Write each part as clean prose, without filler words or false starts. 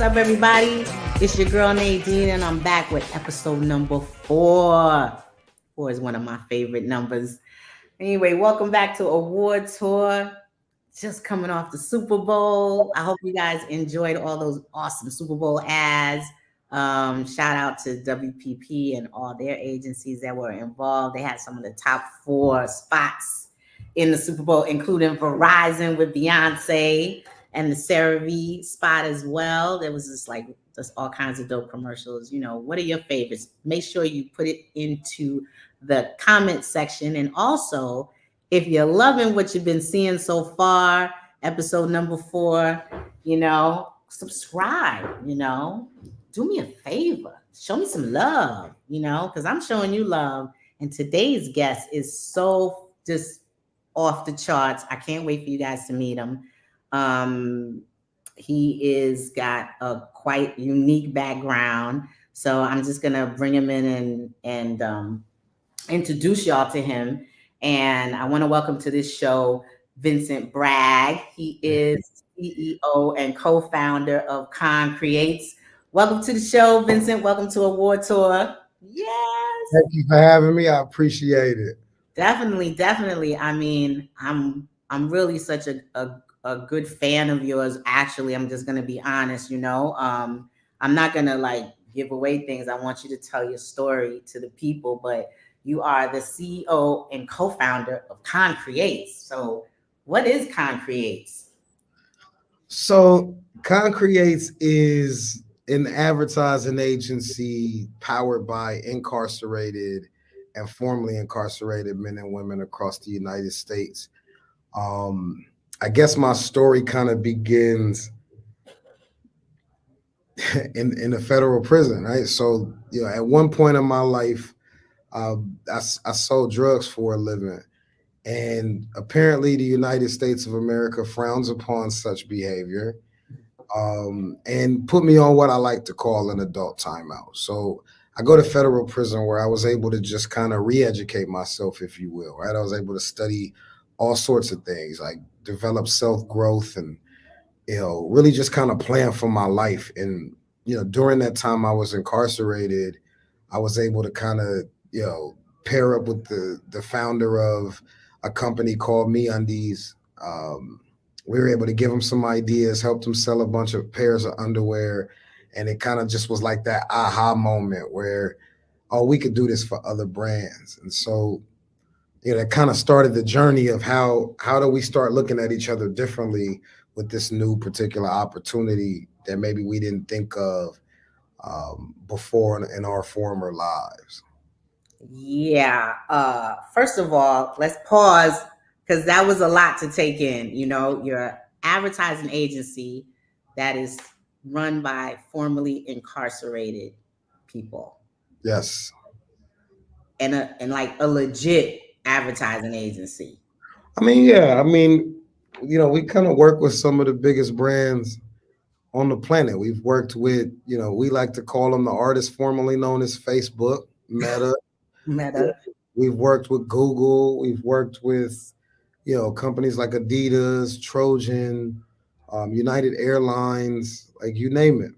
up, everybody? It's your girl Nadine, and I'm back with episode number 4. 4 is one of my favorite numbers. Anyway, welcome back to Award Tour. Just coming off the Super Bowl. I hope you guys enjoyed all those awesome Super Bowl ads. Shout out to WPP and all their agencies that were involved. They had some of the top 4 spots in the Super Bowl, including Verizon with Beyonce and the CeraVe spot as well. There was just all kinds of dope commercials. You know, what are your favorites? Make sure you put it into the comment section. And also, if you're loving what you've been seeing so far, episode number 4, subscribe, do me a favor. Show me some love, because I'm showing you love. And today's guest is so just off the charts. I can't wait for you guys to meet him. He is got a quite unique background. So I'm just going to bring him in and introduce y'all to him. And I want to welcome to this show, Vincent Bragg. He is CEO and co-founder of ConCreates. Welcome to the show, Vincent. Welcome to Award Tour. Yes. Thank you for having me. I appreciate it. Definitely. I mean, I'm really such a good fan of yours. Actually, I'm just going to be honest, I'm not going to give away things. I want you to tell your story to the people, but you are the CEO and co-founder of ConCreates. So what is ConCreates? So ConCreates is an advertising agency powered by incarcerated and formerly incarcerated men and women across the United States. I guess my story kind of begins in a federal prison, right? So, at one point in my life, I sold drugs for a living, and apparently the United States of America frowns upon such behavior, and put me on what I like to call an adult timeout. So I go to federal prison where I was able to just kind of re-educate myself, if you will, right? I was able to study all sorts of things, like develop self-growth and, really just kind of plan for my life. And, during that time I was incarcerated, I was able to kind of, pair up with the founder of a company called MeUndies. We were able to give him some ideas, helped him sell a bunch of pairs of underwear. And it kind of just was like that aha moment where, oh, we could do this for other brands. And so, that kind of started the journey of how do we start looking at each other differently with this new particular opportunity that maybe we didn't think of before in our former lives. Yeah. First of all, let's pause because that was a lot to take in. You're an advertising agency that is run by formerly incarcerated people. Yes. And a legit advertising agency. Yeah. We kind of work with some of the biggest brands on the planet. We've worked with, we like to call them the artists formerly known as Facebook, Meta. We've worked with Google. We've worked with, companies like Adidas, Trojan, United Airlines, you name it.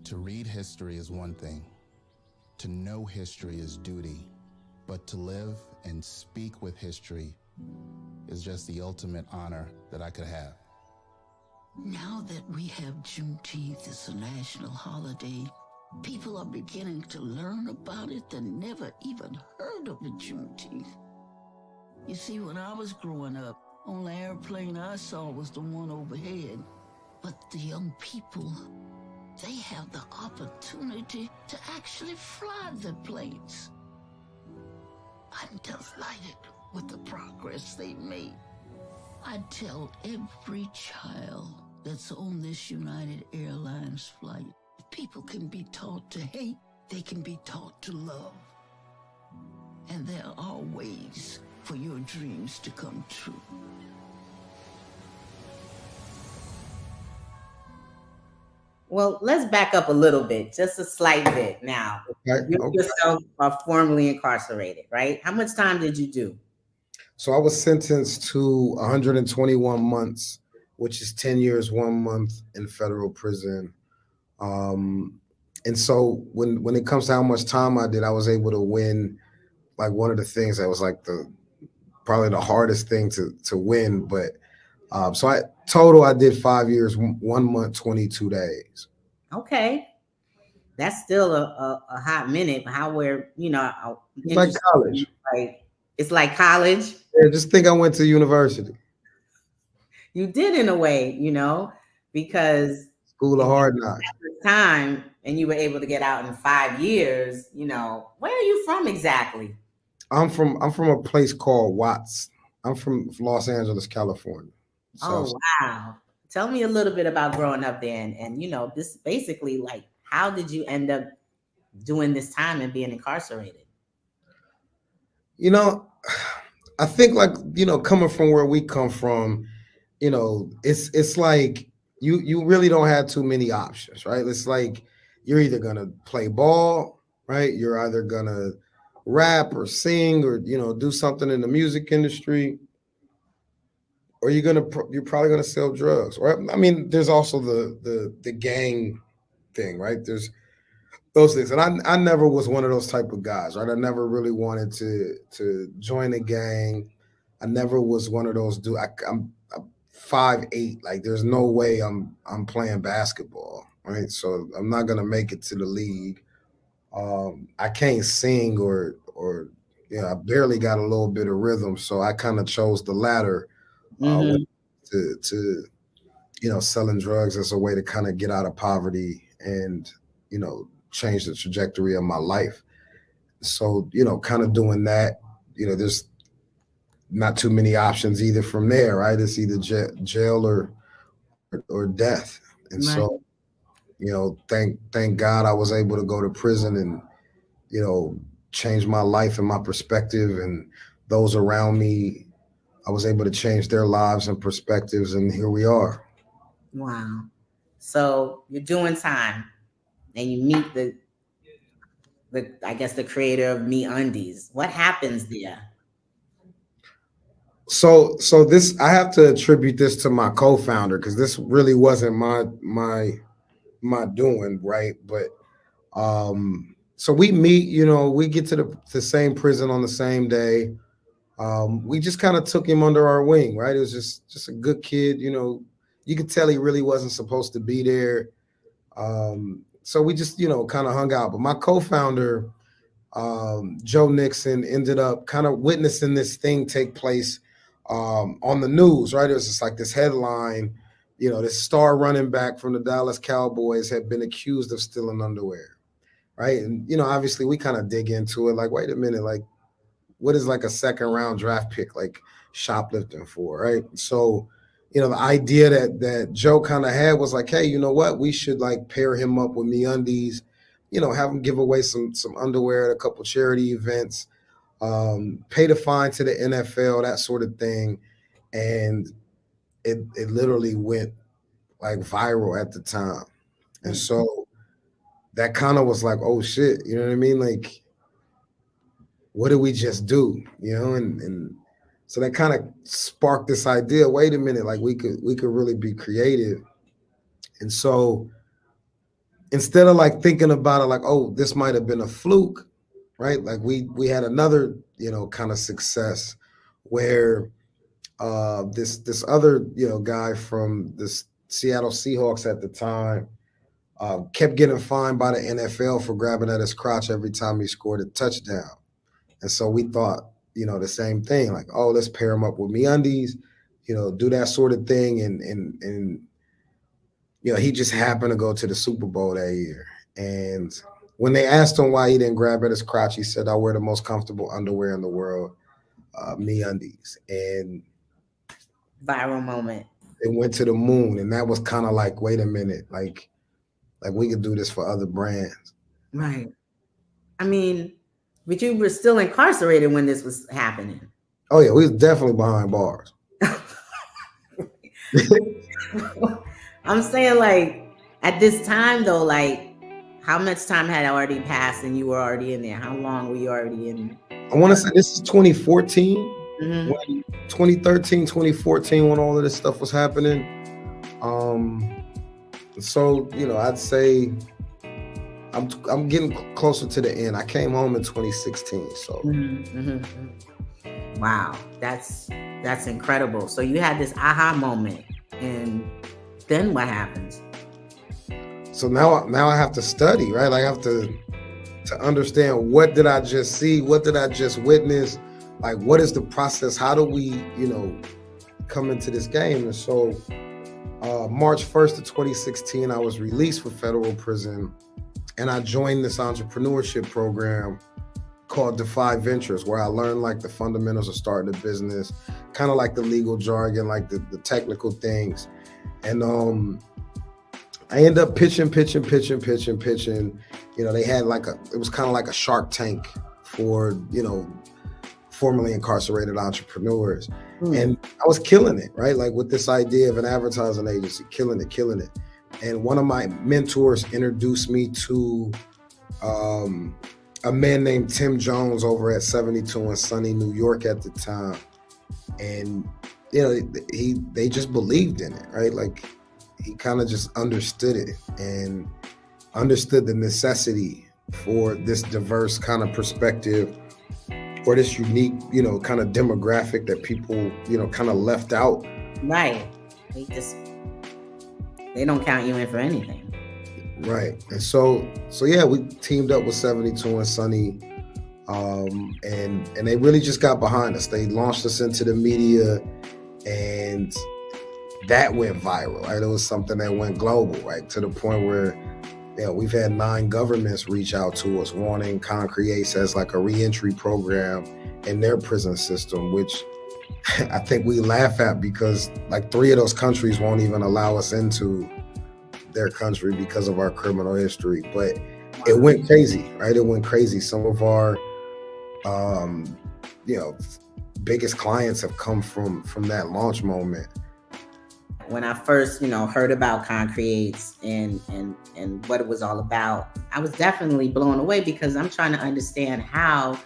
To read history is one thing. To know history is duty. But to live and speak with history is just the ultimate honor that I could have. Now that we have Juneteenth as a national holiday, people are beginning to learn about it that never even heard of a Juneteenth. You see, when I was growing up, only airplane I saw was the one overhead. But the young people, they have the opportunity to actually fly the planes. I'm delighted with the progress they've made. I tell every child that's on this United Airlines flight, if people can be taught to hate, they can be taught to love. And there are ways for your dreams to come true. Well, let's back up a little bit, just a slight bit now. Okay. You yourself are formerly incarcerated, right? How much time did you do? So I was sentenced to 121 months, which is 10 years, 1 month in federal prison. And so when it comes to how much time I did, I was able to win like one of the things that was like probably the hardest thing to win. But so I did 5 years, 1 month, 22 days. Okay. That's still a hot minute. How we're, It's like college. Like it's like college. Yeah, just think I went to university. You did in a way, because School of Hard Knocks. Time and you were able to get out in 5 years. Where are you from exactly? I'm from a place called Watts. I'm from Los Angeles, California. So, oh wow! Tell me a little bit about growing up there, and this basically like how did you end up doing this time and being incarcerated? I think like coming from where we come from, it's like you really don't have too many options, right? It's like you're either gonna play ball, right? You're either gonna rap or sing or do something in the music industry, or you're probably gonna sell drugs. Or I mean, there's also the gang thing, right? There's those things, and I never was one of those type of guys, right? I never really wanted to join a gang. I never was one of those dudes. I'm 5'8". Like, there's no way I'm playing basketball, right? So I'm not gonna make it to the league. I can't sing or I barely got a little bit of rhythm, so I kind of chose the latter to selling drugs as a way to kind of get out of poverty and change the trajectory of my life. So kind of doing that, there's not too many options either from there, right? It's either jail or death. And right. So thank God I was able to go to prison and change my life and my perspective, and those around me, I was able to change their lives and perspectives, and here we are. Wow. So you're doing time and you meet the I guess the creator of Me Undies. What happens there? So this, I have to attribute this to my co-founder, because this really wasn't my doing, right? But so we meet, we get to the same prison on the same day. We just kind of took him under our wing, right? It was just a good kid, you could tell he really wasn't supposed to be there. So we just, kind of hung out. But my co-founder, Joe Nixon, ended up kind of witnessing this thing take place on the news, right? It was just like this headline, this star running back from the Dallas Cowboys had been accused of stealing underwear, right? And, obviously we kind of dig into it, like, wait a minute, like, what is like a second round draft pick, like, shoplifting for, right? So, the idea that Joe kind of had was like, hey, you know what? We should like pair him up with Me Undies, have him give away some underwear at a couple charity events, pay the fine to the NFL, that sort of thing. And it literally went like viral at the time. And so that kind of was like, oh shit, you know what I mean? Like, what did we just do? And so that kind of sparked this idea, wait a minute, like we could really be creative. And so instead of like thinking about it like, oh, this might have been a fluke, right? Like we had another, kind of success where this other, guy from the Seattle Seahawks at the time kept getting fined by the NFL for grabbing at his crotch every time he scored a touchdown. And so we thought, the same thing, like, oh, let's pair him up with Me Undies, do that sort of thing. And he just happened to go to the Super Bowl that year. And when they asked him why he didn't grab at his crotch, he said, I wear the most comfortable underwear in the world, Me Undies. And viral moment. It went to the moon. And that was kind of like, wait a minute, like we could do this for other brands. Right. I mean, but you were still incarcerated when this was happening. Oh yeah, we was definitely behind bars. I'm saying, like, at this time though, like, how much time had already passed and you were already in there? How long were you already in? I want to say this is 2014, 2013, 2014, when all of this stuff was happening. So, I'd say I'm getting closer to the end. I came home in 2016. So Wow, that's incredible. So you had this aha moment, and then what happens? So now I have to study, right? Like I have to understand, what did I just see? What did I just witness? Like, what is the process? How do we, come into this game? And so March 1st of 2016, I was released from federal prison, and I joined this entrepreneurship program called Defy Ventures, where I learned like the fundamentals of starting a business, kind of like the legal jargon, like the technical things. And I ended up pitching. They had it was kind of like a Shark Tank for, formerly incarcerated entrepreneurs. And I was killing it, right? Like with this idea of an advertising agency, killing it. And one of my mentors introduced me to a man named Tim Jones over at 72 in sunny New York at the time. And, they just believed in it, right? Like he kind of just understood it and understood the necessity for this diverse kind of perspective, or this unique, kind of demographic that people, kind of left out. Right. They don't count you in for anything. Right. And so yeah, we teamed up with 72 and Sunny, and they really just got behind us. They launched us into the media, and that went viral, right? It was something that went global, right? To the point where, we've had 9 governments reach out to us wanting ConCreates as like a reentry program in their prison system, which I think we laugh at, because like 3 of those countries won't even allow us into their country because of our criminal history. But it went crazy, right? It went crazy. Some of our, biggest clients have come from that launch moment. When I first, heard about ConCreates and what it was all about, I was definitely blown away, because I'm trying to understand how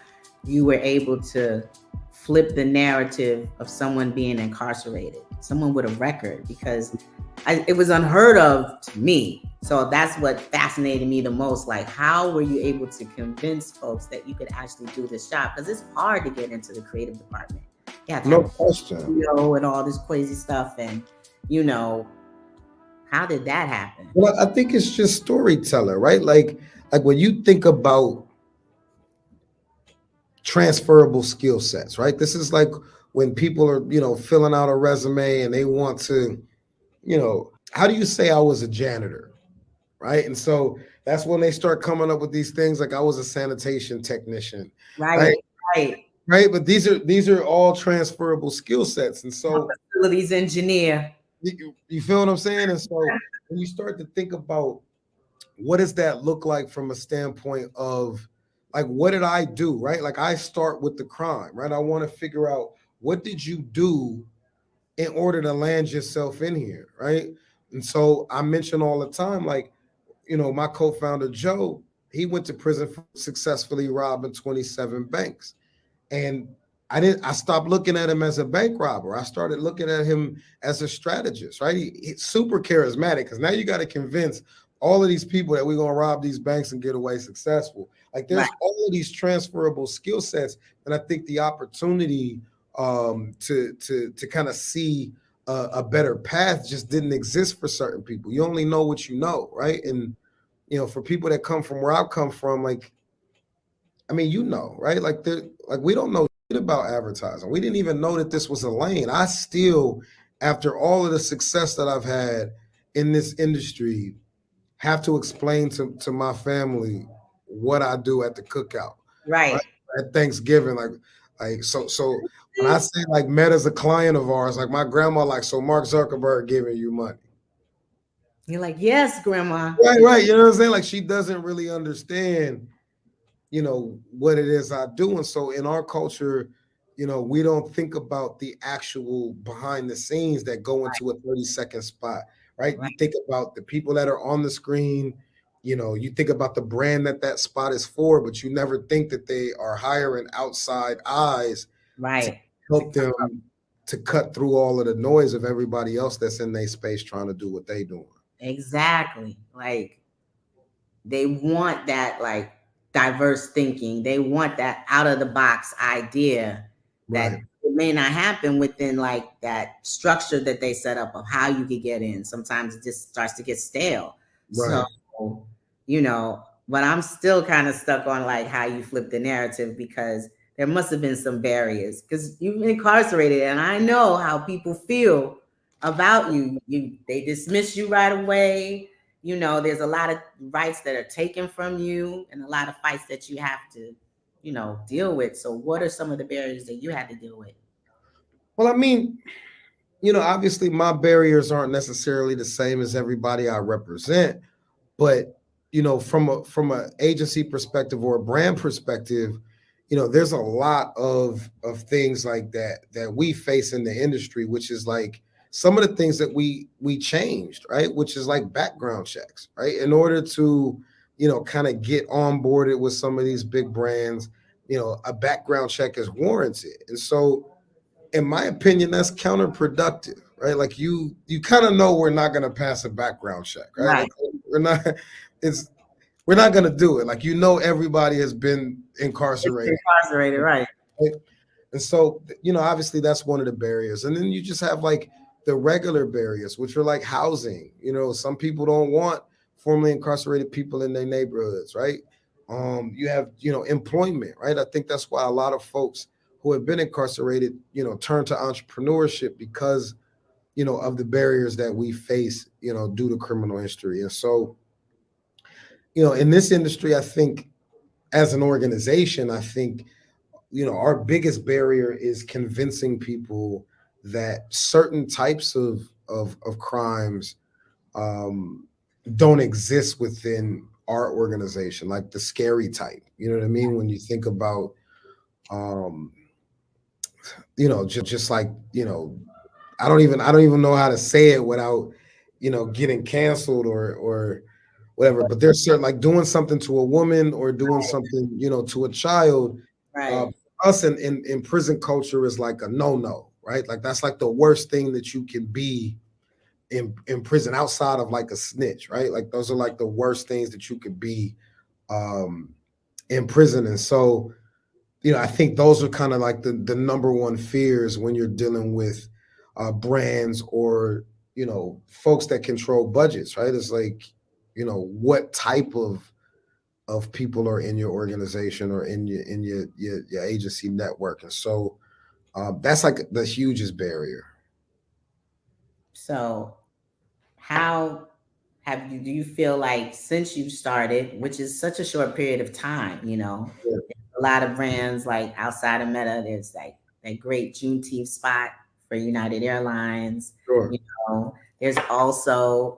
you were able to flip the narrative of someone being incarcerated, someone with a record, because it was unheard of to me. So that's what fascinated me the most. Like, how were you able to convince folks that you could actually do this job? Because it's hard to get into the creative department. Yeah, no question. And all this crazy stuff, and how did that happen? Well, I think it's just storyteller, right? Like when you think about transferable skill sets, right? This is like when people are, filling out a resume and they want to, how do you say I was a janitor, right? And so that's when they start coming up with these things like I was a sanitation technician, right? But these are all transferable skill sets. And so facilities engineer. You feel what I'm saying? And so when you start to think about what does that look like from a standpoint of like, what did I do, right? Like I start with the crime, right? I want to figure out, what did you do in order to land yourself in here, right? And so I mention all the time, like, my co-founder, Joe, he went to prison for successfully robbing 27 banks. And I stopped looking at him as a bank robber. I started looking at him as a strategist, right? He's super charismatic, because now you got to convince all of these people that we're going to rob these banks and get away successful. Like there's all of these transferable skill sets. And I think the opportunity to kind of see a better path just didn't exist for certain people. You only know what you know, right? And, for people that come from where I come from, like, I mean, right? Like we don't know shit about advertising. We didn't even know that this was a lane. I still, after all of the success that I've had in this industry, have to explain to my family what I do at the cookout. Right. At Thanksgiving. So when I say like Meta's a client of ours, like my grandma, like, so Mark Zuckerberg giving you money. You're like, yes, grandma. Right. You know what I'm saying? Like she doesn't really understand what it is I do. And so in our culture, we don't think about the actual behind the scenes that go into a 30-second spot, right? You think about the people that are on the screen, you think about the brand that spot is for, but you never think that they are hiring outside eyes to help them to cut through all of the noise of everybody else that's in their space trying to do what they doing. Exactly. Like they want that like diverse thinking. They want that out of the box idea that Right. it may not happen within like that structure that they set up of how you could get in. Sometimes it just starts to get stale. So, Right. but I'm still kind of stuck on like how you flip the narrative because there must have been some barriers because you've been incarcerated and I know how people feel about you. They dismiss you right away. There's a lot of rights that are taken from you and a lot of fights that you have to, deal with. So what are some of the barriers that you had to deal with? Well, I mean, obviously my barriers aren't necessarily the same as everybody I represent, but from a agency perspective or a brand perspective, there's a lot of things like that we face in the industry, which is like some of the things that we changed, right? Which is like background checks, right? In order to, kind of get onboarded with some of these big brands, a background check is warranted. And so in my opinion, that's counterproductive, right? Like you kind of know we're not going to pass a background check, right? Right. Like it's we're not going to do it. Like everybody has been incarcerated, Incarcerated, right. right? And so obviously that's one of the barriers. And then you just have like the regular barriers, which are like housing. Some people don't want formerly incarcerated people in their neighborhoods, right? You have employment, right? I think that's why a lot of folks who have been incarcerated, turn to entrepreneurship because, of the barriers that we face, due to criminal history. And so, in this industry, I think as an organization, I think, our biggest barrier is convincing people that certain types of crimes don't exist within our organization, like the scary type. You know what I mean? When you think about just like, I don't even know how to say it without, getting canceled or whatever. But there's certain like doing something to a woman or doing something, to a child. Right. Us in prison culture is like a no, right? Like that's like the worst thing that you can be in prison outside of like a snitch, right? Like those are like the worst things that you could be in prison. And so, I think those are kind of like the number one fears when you're dealing with brands or, folks that control budgets, right? It's like, what type of people are in your organization or in your agency network. And so that's like the hugest barrier. So how do you feel like since you started, which is such a short period of time, Yeah. a lot of brands like outside of Meta, there's like that great Juneteenth spot for United Airlines. Sure. There's also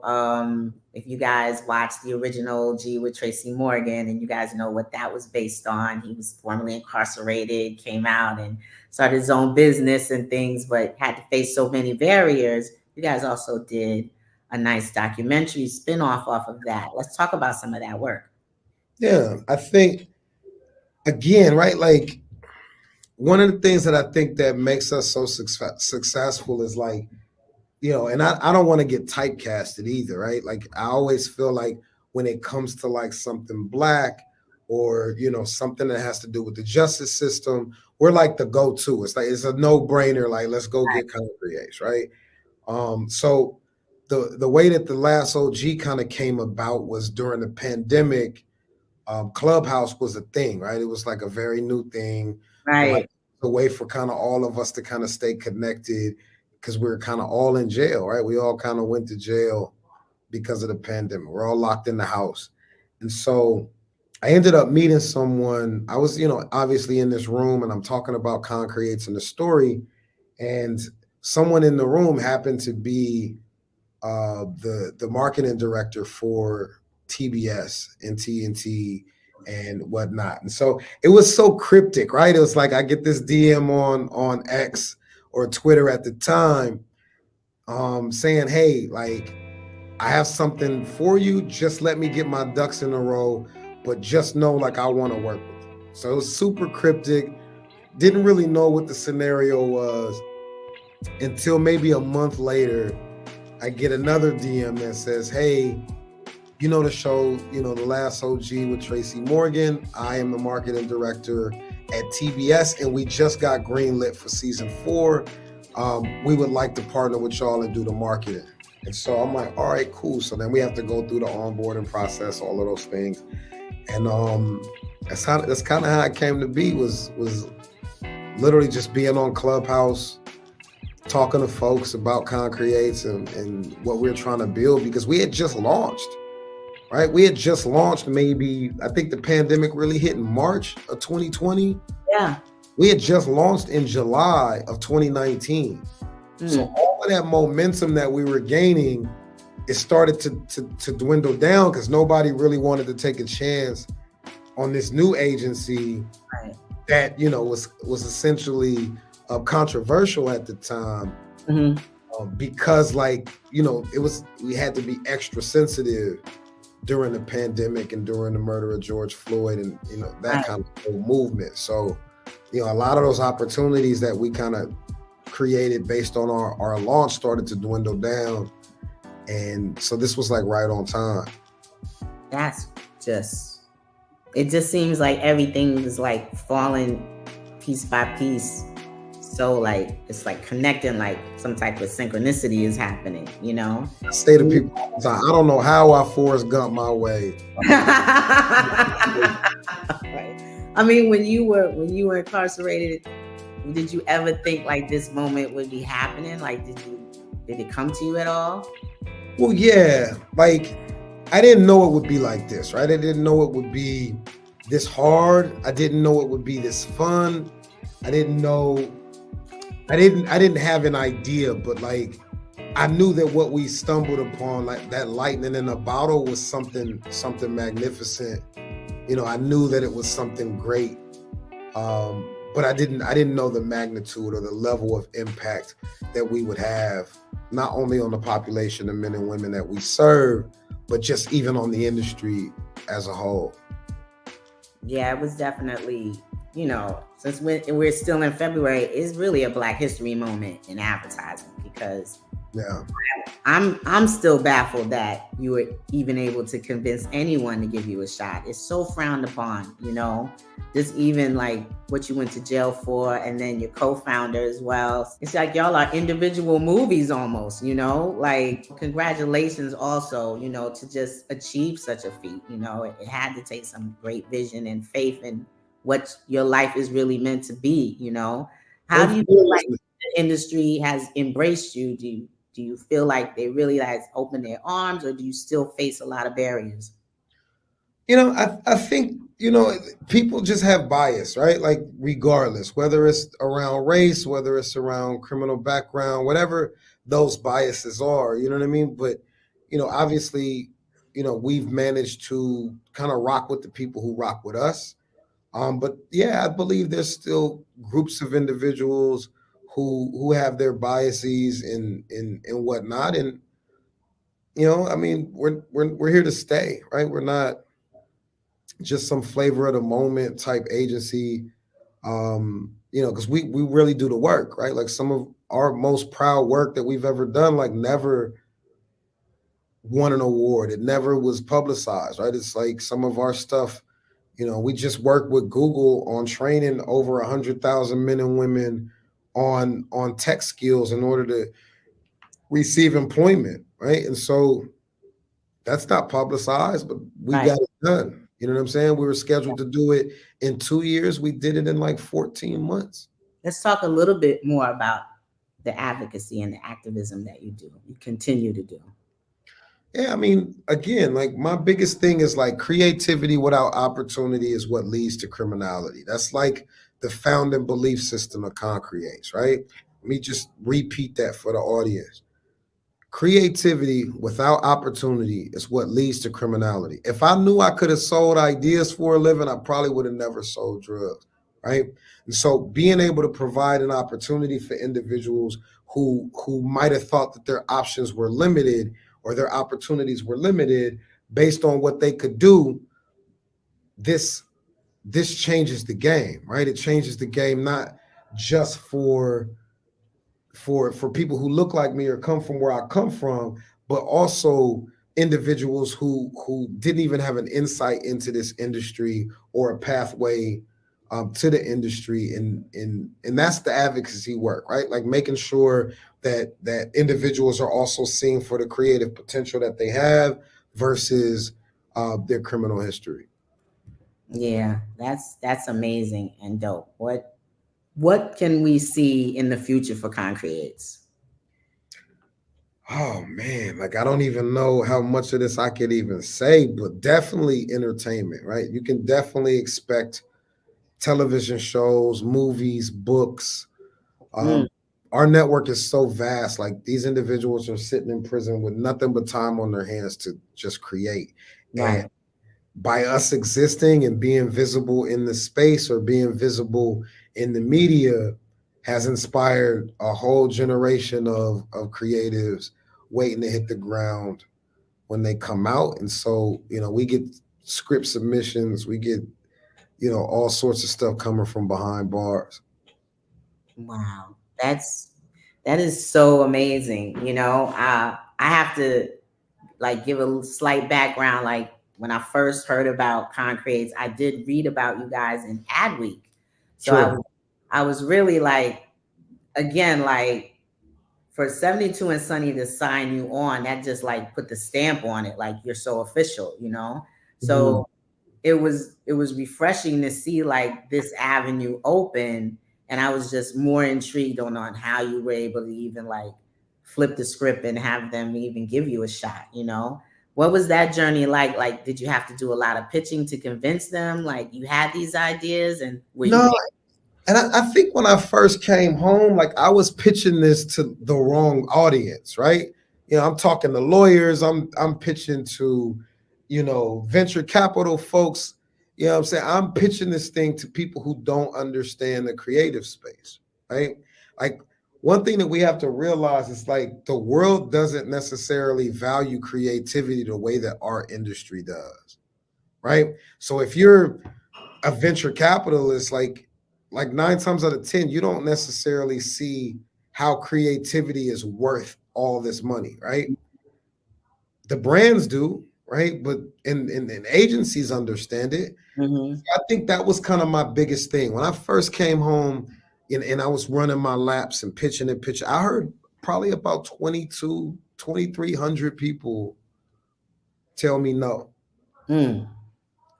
if you guys watched the original G with Tracy Morgan and you guys know what that was based on, he was formerly incarcerated, came out and started his own business and things, but had to face so many barriers. You guys also did a nice documentary spin-off off of that. Let's talk about some of that work. Yeah, I think again, right? Like one of the things that I think that makes us so successful is like, and I don't want to get typecasted either, right? Like I always feel like when it comes to like something Black or, something that has to do with the justice system, we're like the go-to. It's like, it's a no-brainer. Like, let's go get ConCreates, right? So the way that the last OG kind of came about was during the pandemic. Clubhouse was a thing, right? It was like a very new thing, Right. like a way for kind of all of us to kind of stay connected because we were kind of all in jail, right? We all kind of went to jail because of the pandemic. We're all locked in the house. And so I ended up meeting someone. I was, obviously in this room and I'm talking about ConCreates and the story. And someone in the room happened to be the marketing director for TBS and TNT and whatnot. And so it was so cryptic, right? It was like I get this DM on X or Twitter at the time, saying, "Hey, like I have something for you. Just let me get my ducks in a row, but just know like I want to work with you." So it was super cryptic. Didn't really know what the scenario was until maybe a month later. I get another DM that says, hey, you know the show, The Last OG with Tracy Morgan. I am the marketing director at TBS, and we just got greenlit for season 4. We would like to partner with y'all and do the marketing. And so I'm like, all right, cool. So then we have to go through the onboarding process, all of those things. And that's kind of how it came to be, was literally just being on Clubhouse, talking to folks about ConCreates and what we're trying to build, because we had just launched, right? We had just launched, maybe, I think the pandemic really hit in March of 2020. Yeah. We had just launched in July of 2019. So all of that momentum that we were gaining, it started to dwindle down because nobody really wanted to take a chance on this new agency that, was essentially controversial at the time. Because we had to be extra sensitive during the pandemic and during the murder of George Floyd and, that kind of movement. So, a lot of those opportunities that we kind of created based on our launch started to dwindle down. And so this was like right on time. It just seems like everything is like falling piece by piece. So it's like connecting, like some type of synchronicity is happening, I say to people all the time, I don't know how I Forrest Gump my way. I mean, when you were incarcerated, did you ever think like this moment would be happening? Like, did it come to you at all? Well, yeah, like I didn't know it would be like this, right? I didn't know it would be this hard. I didn't know it would be this fun. I didn't have an idea, but like I knew that what we stumbled upon, like that lightning in a bottle, was something magnificent. I knew that it was something great. But I didn't know the magnitude or the level of impact that we would have, not only on the population of men and women that we serve, but just even on the industry as a whole. Yeah, it was definitely, since we're still in February, it's really a Black History moment in advertising, because I'm still baffled that you were even able to convince anyone to give you a shot. It's so frowned upon, just even like what you went to jail for, and then your co-founder as well. It's like y'all are individual movies almost, like congratulations also, to just achieve such a feat. It had to take some great vision and faith in what your life is really meant to be. How do you feel like the industry has embraced you? Do you feel like they really has opened their arms, or do you still face a lot of barriers? I think, people just have bias, right? Like regardless, whether it's around race, whether it's around criminal background, whatever those biases are, you know what I mean? But, obviously, we've managed to kind of rock with the people who rock with us. But yeah, I believe there's still groups of individuals who have their biases and whatnot. And, I mean, we're here to stay, right? We're not just some flavor of the moment type agency, because we really do the work, right? Like some of our most proud work that we've ever done, like never won an award. It never was publicized, right? It's like some of our stuff, we just worked with Google on training over 100,000 men and women on tech skills in order to receive employment, right? And so that's not publicized, but we got it done. You know what I'm saying? We were scheduled to do it in 2 years. We did it in like 14 months. Let's talk a little bit more about the advocacy and the activism that you continue to do. Yeah, I mean, again, like my biggest thing is like creativity without opportunity is what leads to criminality. That's like the founding belief system of ConCreates, right? Let me just repeat that for the audience. Creativity without opportunity is what leads to criminality. If I knew I could have sold ideas for a living, I probably would have never sold drugs, right? And so being able to provide an opportunity for individuals who might have thought that their options were limited or their opportunities were limited based on what they could do, this changes the game, right? It changes the game not just for for people who look like me or come from where I come from, but also individuals who didn't even have an insight into this industry or a pathway to the industry, and that's the advocacy work, right? Like making sure that individuals are also seen for the creative potential that they have versus their criminal history. Yeah, that's amazing and dope. What can we see in the future for ConCreates? Oh man, like I don't even know how much of this I could even say, but definitely entertainment, right? You can definitely expect television shows, movies, books. Mm, Our network is so vast. Like these individuals are sitting in prison with nothing but time on their hands to just create. And right. by us existing and being visible in the space or being visible in the media has inspired a whole generation of creatives waiting to hit the ground when they come out. And so, we get script submissions, we get, all sorts of stuff coming from behind bars. Wow. That is so amazing. I have to like give a slight background. Like when I first heard about ConCreates, I did read about you guys in Adweek. So Sure. I was really like, again, like for 72 and Sunny to sign you on, that just like put the stamp on it, like you're so official. Mhm. So it was refreshing to see like this avenue open, and I was just more intrigued on how you were able to even like flip the script and have them even give you a shot. What was that journey like? Like, did you have to do a lot of pitching to convince them like you had these ideas, and were you No, and I think when I first came home, like I was pitching this to the wrong audience, right? I'm talking to lawyers, I'm pitching to, venture capital folks. What I'm saying? I'm pitching this thing to people who don't understand the creative space, right? Like one thing that we have to realize is like the world doesn't necessarily value creativity the way that our industry does, right? So if you're a venture capitalist, like 9 times out of 10, you don't necessarily see how creativity is worth all this money, right? The brands do, right? But and agencies understand it. Mhm. I think that was kind of my biggest thing. When I first came home and I was running my laps and pitching, I heard probably about 2,300 people tell me no. Mm.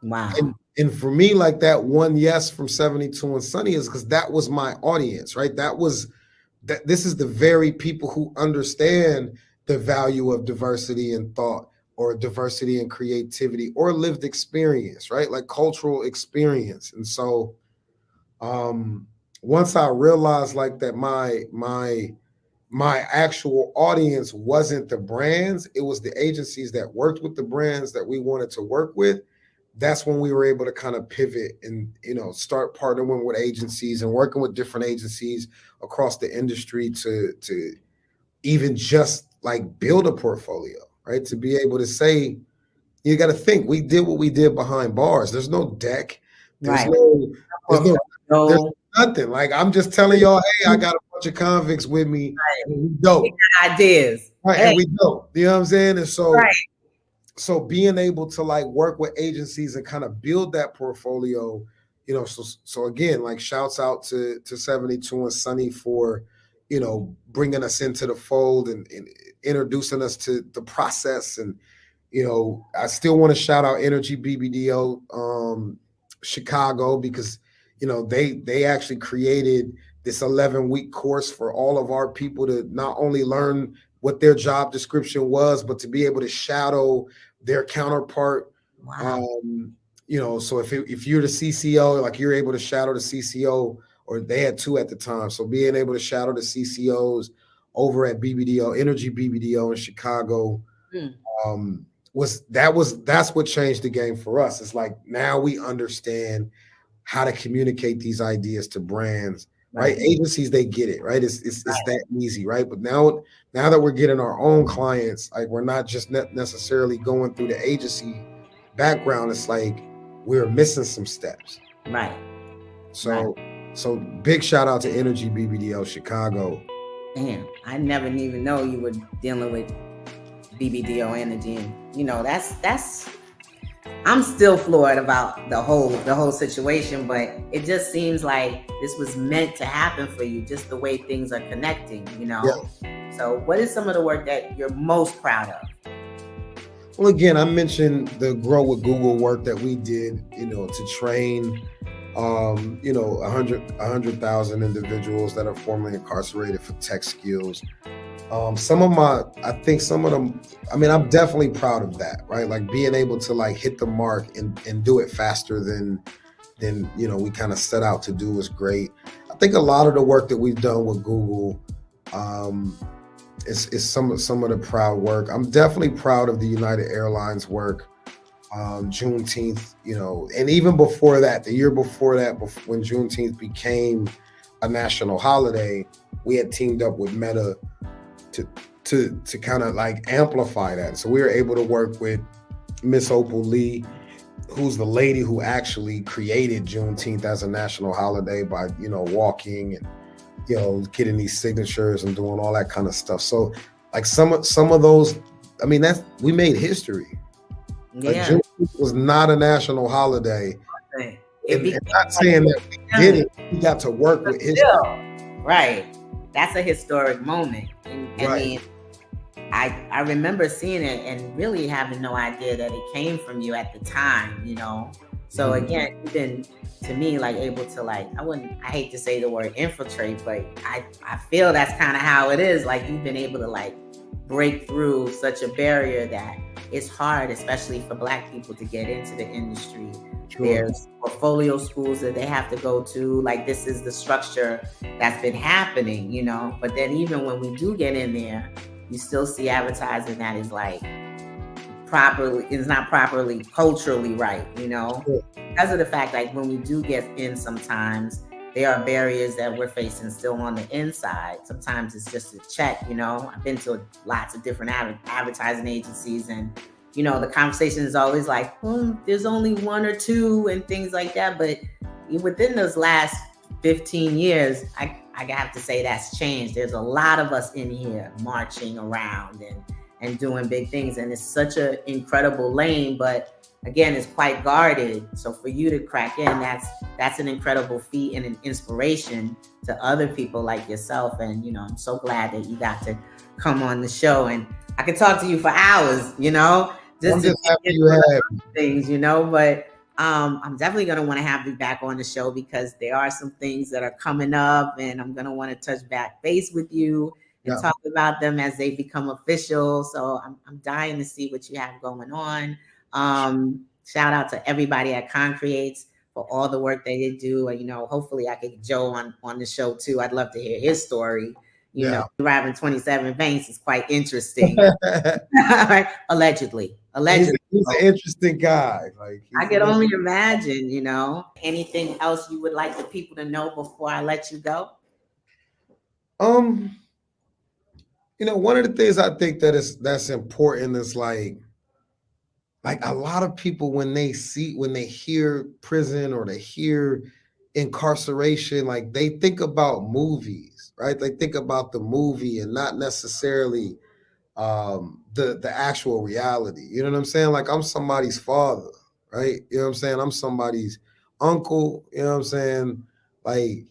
Wow. And for me, like that one yes from 72 and Sunny is because that was my audience, right? That this is the very people who understand the value of diversity in thought or diversity in creativity or lived experience, right? Like cultural experience. And so once I realized like that my actual audience wasn't the brands, it was the agencies that worked with the brands that we wanted to work with. That's when we were able to kind of pivot and start partnering with agencies and working with different agencies across the industry to even just like build a portfolio, right? To be able to say, you got to think, we did what we did behind bars. There's no deck. There's Right. no, there's no, there's So nothing. Like I'm just telling y'all, hey, I got a bunch of convicts with me, and we dope, ideas. right? Hey, And we dope. You know what I'm saying? And right. so being able to like work with agencies and kind of build that portfolio, so again, like shouts out to 72 and Sunny for bringing us into the fold and introducing us to the process. And I still want to shout out Energy BBDO Chicago, because they actually created this 11-week course for all of our people to not only learn what their job description was, but to be able to shadow their counterpart. Wow. So if you're the CCO, like you're able to shadow the CCO, or they had two at the time. So being able to shadow the CCOs over at BBDO, Energy BBDO in Chicago, Mm. that's what changed the game for us. It's like now we understand how to communicate these ideas to brands, right? Agencies, they get it, right? It's that easy, right? But now that we're getting our own clients, like we're not just necessarily going through the agency background. It's like we're missing some steps. Right. So big shout out to Energy BBDO Chicago. Damn, I never even know you were dealing with BBDO energy, and that's. I'm still floored about the whole situation, but it just seems like this was meant to happen for you, just the way things are connecting. Yeah. So, what is some of the work that you're most proud of? Well, again, I mentioned the Grow with Google work that we did, to train, 100,000 individuals that are formerly incarcerated for tech skills. Some of them, I'm definitely proud of that, right? Like being able to like hit the mark and do it faster than we kind of set out to do is great. I think a lot of the work that we've done with Google, is some of the proud work. I'm definitely proud of the United Airlines work. Juneteenth, and even before that, the year before that, when Juneteenth became a national holiday, we had teamed up with Meta to kind of like amplify that. So we were able to work with Miss Opal Lee, who's the lady who actually created Juneteenth as a national holiday by walking and getting these signatures and doing all that kind of stuff. So like some of those, we made history. Yeah. Like Juneteenth was not a national holiday. And not saying that we did it, we got to work with history. Right. That's a historic moment. And, Right. I remember seeing it and really having no idea that it came from you at the time, So again, you've been, to me, like able to like, I hate to say the word infiltrate, but I feel that's kind of how it is. Like you've been able to like break through such a barrier that it's hard, especially for Black people, to get into the industry. Sure. There's portfolio schools that they have to go to. Like this is the structure that's been happening, But then even when we do get in there, you still see advertising that is like is not properly culturally right, Sure. Because of the fact, like when we do get in, sometimes there are barriers that we're facing still on the inside. Sometimes it's just a check, I've been to lots of different advertising agencies, and the conversation is always like, there's only one or two and things like that. But within those last 15 years, I have to say that's changed. There's a lot of us in here marching around and doing big things. And it's such an incredible lane, but again, it's quite guarded. So for you to crack in, that's an incredible feat and an inspiration to other people like yourself. And, I'm so glad that you got to come on the show, and I could talk to you for hours, just happy you have things, but I'm definitely going to want to have you back on the show because there are some things that are coming up, and I'm going to want to touch back base with you and talk about them as they become official. So I'm dying to see what you have going on. Shout out to everybody at ConCreates for all the work they do. Hopefully I can get Joe on the show too. I'd love to hear his story. Driving 27 banks is quite interesting. Allegedly. He's an interesting guy. Like I could only imagine, Anything else you would like the people to know before I let you go? One of the things I think that's important is like a lot of people, when they hear prison or they hear incarceration, like they think about movies, right? They think about the movie and not necessarily the actual reality. You know what I'm saying? Like I'm somebody's father, right? You know what I'm saying? I'm somebody's uncle, you know what I'm saying? Like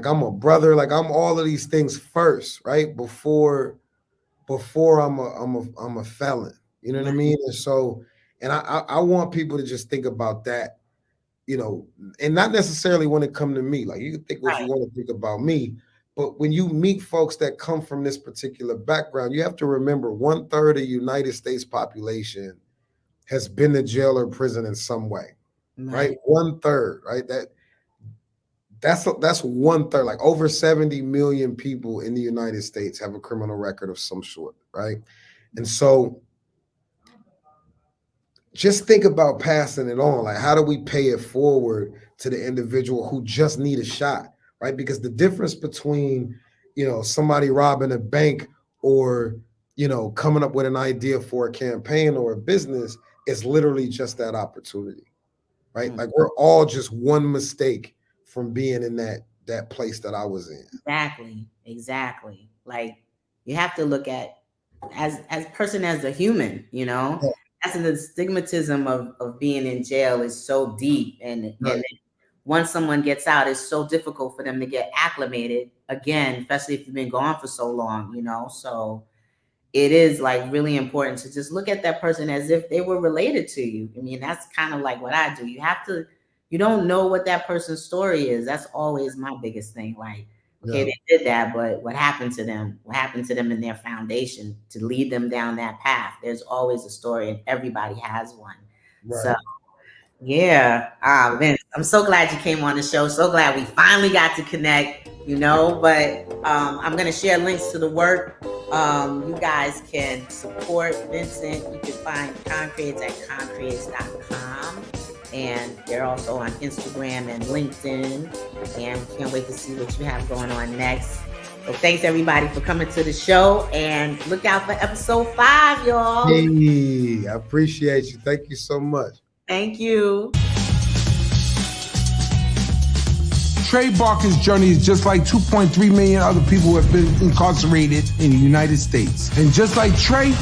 I'm a brother, like I'm all of these things first, right? Before I'm a felon. You know what I mean? And so, and I want people to just think about that, and not necessarily when it come to me. Like you can think what you want to think about me, but when you meet folks that come from this particular background, you have to remember 1/3 of the United States population has been to jail or prison in some way, right? 1/3, right? That's 1/3. Like over 70 million people in the United States have a criminal record of some sort, right? And so just think about passing it on. Like, how do we pay it forward to the individual who just need a shot, right? Because the difference between, somebody robbing a bank or, coming up with an idea for a campaign or a business is literally just that opportunity, right? Like we're all just one mistake from being in that place that I was in. Exactly. Like, you have to look at as person as a human, you know. Yeah. That's the stigmatism of being in jail is so deep, and once someone gets out, it's so difficult for them to get acclimated again, especially if you've been gone for so long, you know. So it is like really important to just look at that person as if they were related to you. I mean, that's kind of like what I do. You don't know what that person's story is. That's always my biggest thing. Like, okay, they did that, but what happened to them? What happened to them in their foundation to lead them down that path? There's always a story, and everybody has one. Right. So, yeah. Vince, I'm so glad you came on the show. So glad we finally got to connect, you know, but I'm going to share links to the work. You guys can support Vincent. You can find ConCreates at ConCreates.com. And they're also on Instagram and LinkedIn. And we can't wait to see what you have going on next. So thanks everybody for coming to the show, and look out for episode 5, y'all. Hey, I appreciate you. Thank you so much. Thank you. Trey Barker's journey is just like 2.3 million other people who have been incarcerated in the United States. And just like Trey,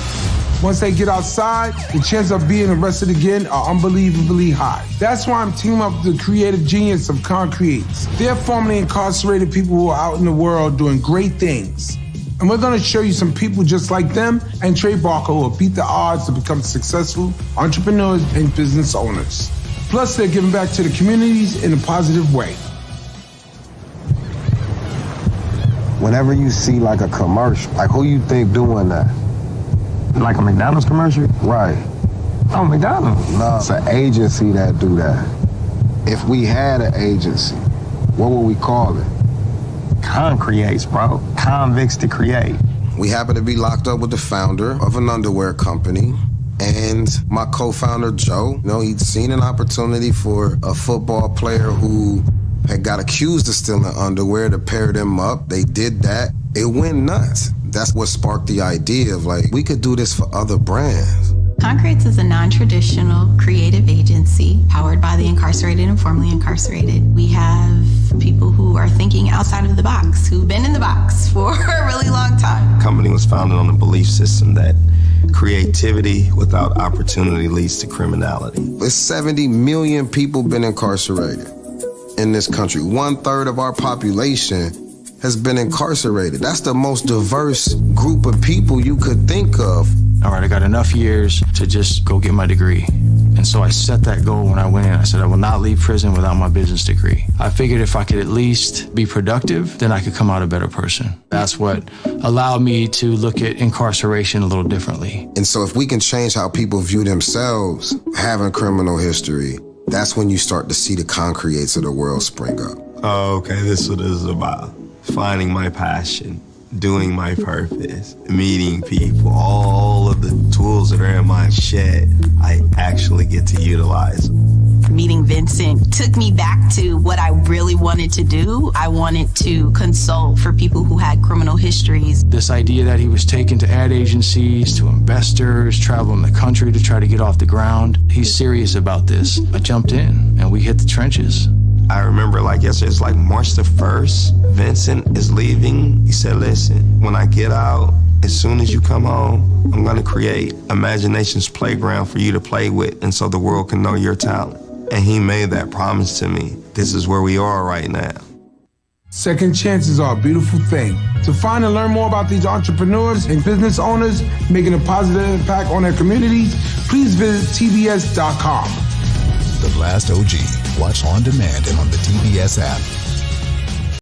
once they get outside, the chances of being arrested again are unbelievably high. That's why I'm teaming up with the creative genius of ConCreates. They're formerly incarcerated people who are out in the world doing great things. And we're gonna show you some people just like them and Trey Barker who will beat the odds to become successful entrepreneurs and business owners. Plus, they're giving back to the communities in a positive way. Whenever you see like a commercial, like who you think doing that? Like a McDonald's commercial? Right. Oh, McDonald's? No, it's an agency that do that. If we had an agency, what would we call it? ConCreates, bro. Convicts to create. We happen to be locked up with the founder of an underwear company. And my co-founder, Joe, you know, he'd seen an opportunity for a football player who had got accused of stealing underwear to pair them up. They did that. It went nuts. That's what sparked the idea of like, we could do this for other brands. ConCreates is a non-traditional creative agency powered by the incarcerated and formerly incarcerated. We have people who are thinking outside of the box, who've been in the box for a really long time. The company was founded on the belief system that creativity without opportunity leads to criminality. There's 70 million people been incarcerated in this country. 1/3 of our population has been incarcerated. That's the most diverse group of people you could think of. All right, I got enough years to just go get my degree. And so I set that goal when I went in. I said, I will not leave prison without my business degree. I figured if I could at least be productive, then I could come out a better person. That's what allowed me to look at incarceration a little differently. And so if we can change how people view themselves having criminal history, that's when you start to see the ConCreates of the world spring up. Oh, okay, this is what this is about. Finding my passion, doing my purpose, meeting people, all of the tools that are in my shed, I actually get to utilize. Meeting Vincent took me back to what I really wanted to do. I wanted to consult for people who had criminal histories. This idea that he was taken to ad agencies, to investors, traveling the country to try to get off the ground. He's serious about this. I jumped in and we hit the trenches. I remember like yesterday, it's like March the 1st, Vincent is leaving. He said, listen, when I get out, as soon as you come home, I'm gonna create imagination's playground for you to play with and so the world can know your talent. And he made that promise to me. This is where we are right now. Second chances are a beautiful thing. To find and learn more about these entrepreneurs and business owners making a positive impact on their communities, please visit TBS.com. The Last OG. Watch on demand and on the TBS app.